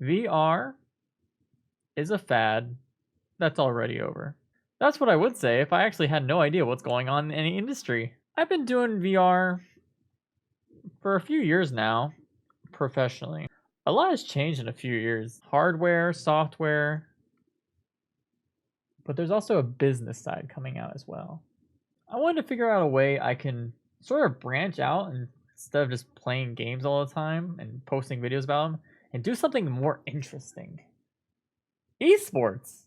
VR is a fad that's already over. That's what I would say if I actually had no idea what's going on in any industry. I've been doing VR for a few years now, professionally. A lot has changed in a few years. Hardware, software, but there's also a business side coming out as well. I wanted to figure out a way I can sort of branch out and instead of just playing games all the time and posting videos about them and do something more interesting. Esports!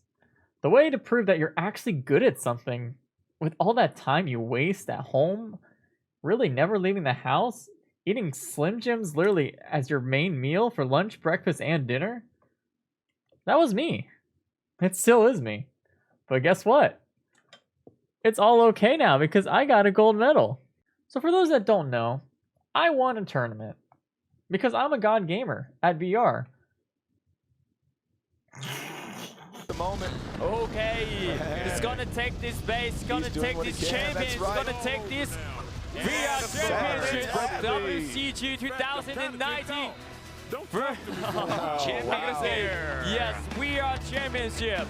The way to prove that you're actually good at something with all that time you waste at home, really never leaving the house, eating Slim Jims literally as your main meal for lunch, breakfast, and dinner. That was me. It still is me. But guess what? It's all okay now because I got a gold medal. So for those that don't know, I won a tournament because I'm a god gamer at VR. The moment. Okay, it's gonna take this base, gonna take this champion, it's gonna take this VR championship WCG 2019. Champions here. Yes, we are championship.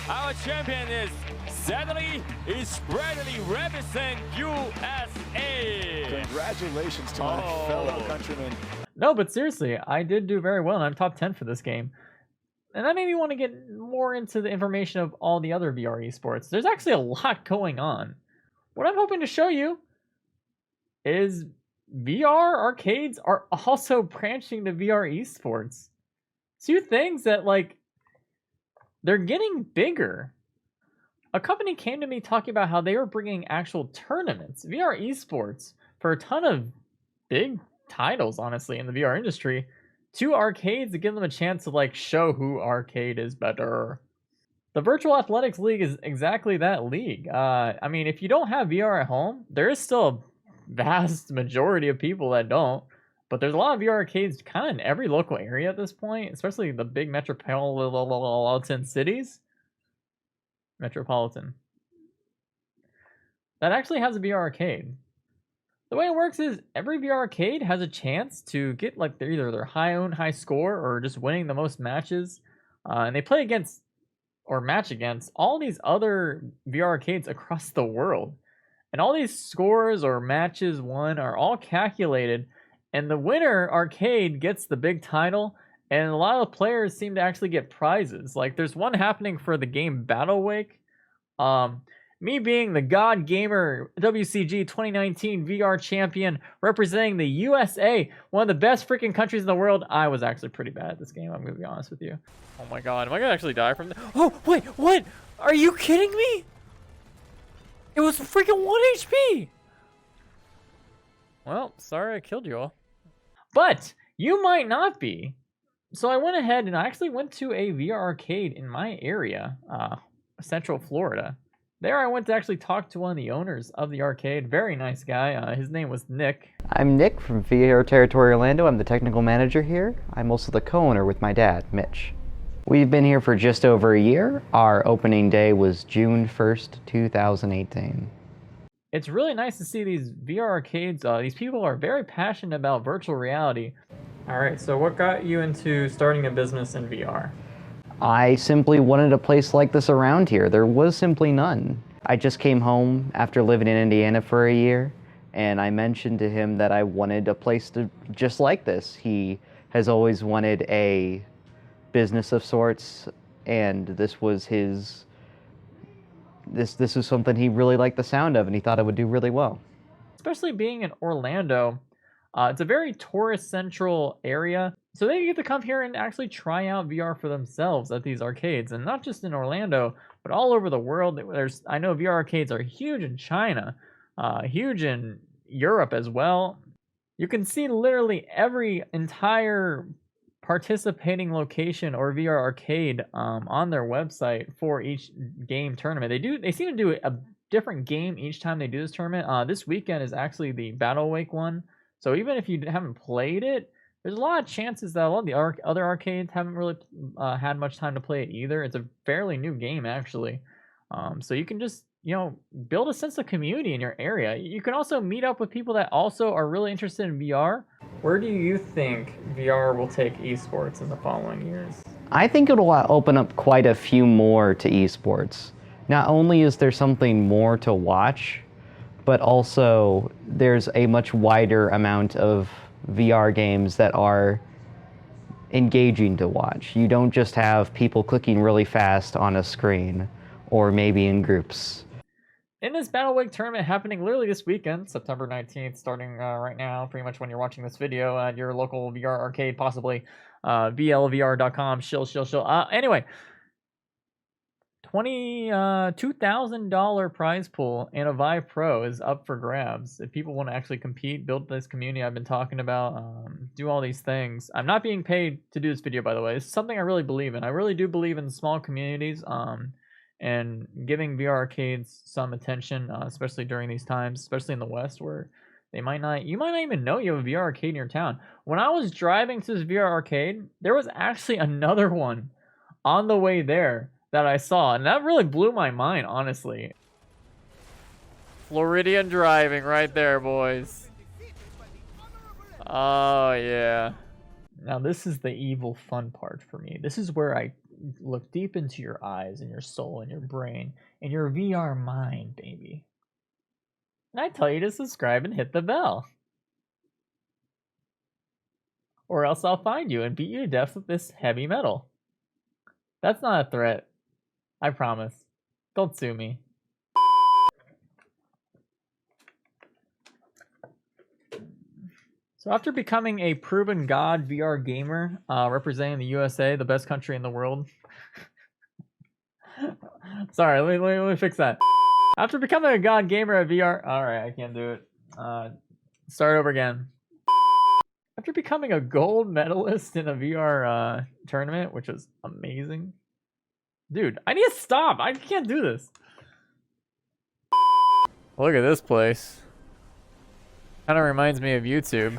Our champion is SadlyitsBradley represent USA. Congratulations to my fellow countrymen. No, but seriously, I did do very well, and I'm top 10 for this game. And that made me want to get more into the information of all the other VR esports. There's actually a lot going on. What I'm hoping to show you is VR arcades are also branching to VR esports. Two things that, like, they're getting bigger. A company came to me talking about how they were bringing actual tournaments, VR esports, for a ton of big titles, honestly, in the VR industry, to arcades to give them a chance to, like, show who arcade is better. The Virtual Athletics League is exactly that league. I mean, if you don't have VR at home, there is still a vast majority of people that don't, but there's a lot of VR arcades kind of in every local area at this point, especially the big metropolitan cities. Metropolitan. That actually has a VR arcade. The way it works is every VR arcade has a chance to get like either their high score or just winning the most matches, and they play against or match against all these other VR arcades across the world. And all these scores or matches won are all calculated, and the winner arcade gets the big title, and a lot of the players seem to actually get prizes. Like there's one happening for the game Battle Wake. Me being the God Gamer WCG 2019 VR champion representing the USA, one of the best freaking countries in the world, I was actually pretty bad at this game, I'm going to be honest with you. Oh my god, am I going to actually die from this? Oh, wait, what? Are you kidding me? It was freaking 1 HP! Well, sorry I killed you all. But you might not be. So I went ahead and I actually went to a VR arcade in my area, Central Florida. There I went to actually talk to one of the owners of the arcade. Very nice guy. His name was Nick. I'm Nick from VR Territory Orlando. I'm the technical manager here. I'm also the co-owner with my dad, Mitch. We've been here for just over a year. Our opening day was June 1st, 2018. It's really nice to see these VR arcades. These people are very passionate about virtual reality. All right, so what got you into starting a business in VR? I simply wanted a place like this around here. There was simply none. I just came home after living in Indiana for a year, and I mentioned to him that I wanted a place just like this. He has always wanted a business of sorts, and this was his... This was something he really liked the sound of, and he thought it would do really well. Especially being in Orlando, it's a very tourist-central area, so they get to come here and actually try out VR for themselves at these arcades, and not just in Orlando, but all over the world. I know VR arcades are huge in China, huge in Europe as well. You can see literally every entire participating location or VR arcade on their website for each game tournament. They seem to do a different game each time they do this tournament. This weekend is actually the Battle Wake one. So even if you haven't played it, there's a lot of chances that a lot of the other arcades haven't really had much time to play it either. It's a fairly new game, actually. So you can just you know, build a sense of community in your area. You can also meet up with people that also are really interested in VR. Where do you think VR will take esports in the following years? I think it'll open up quite a few more to esports. Not only is there something more to watch, but also there's a much wider amount of VR games that are engaging to watch. You don't just have people clicking really fast on a screen, or maybe in groups. In this Battle Week tournament happening literally this weekend, September 19th, starting right now, pretty much when you're watching this video at your local VR arcade, possibly blvr.com, shill. Anyway, $2,000 prize pool and a Vive Pro is up for grabs. If people want to actually compete, build this community I've been talking about, do all these things. I'm not being paid to do this video, by the way. It's something I really believe in. I really do believe in small communities, and giving VR arcades some attention, especially during these times, especially in the West, where you might not even know you have a VR arcade in your town. When I was driving to this VR arcade, there was actually another one on the way there that I saw, and that really blew my mind, honestly. Floridian driving right there, boys. Oh yeah. Now this is the evil fun part for me. This is where I look deep into your eyes and your soul and your brain and your VR mind, baby. And I tell you to subscribe and hit the bell. Or else I'll find you and beat you to death with this heavy metal. That's not a threat. I promise. Don't sue me. So after becoming a proven god VR gamer, representing the USA, the best country in the world. Sorry, let me fix that. After becoming a god gamer at VR, alright, I can't do it. Start over again. After becoming a gold medalist in a VR tournament, which was amazing. Dude, I need to stop. I can't do this. Look at this place. Kind of reminds me of YouTube.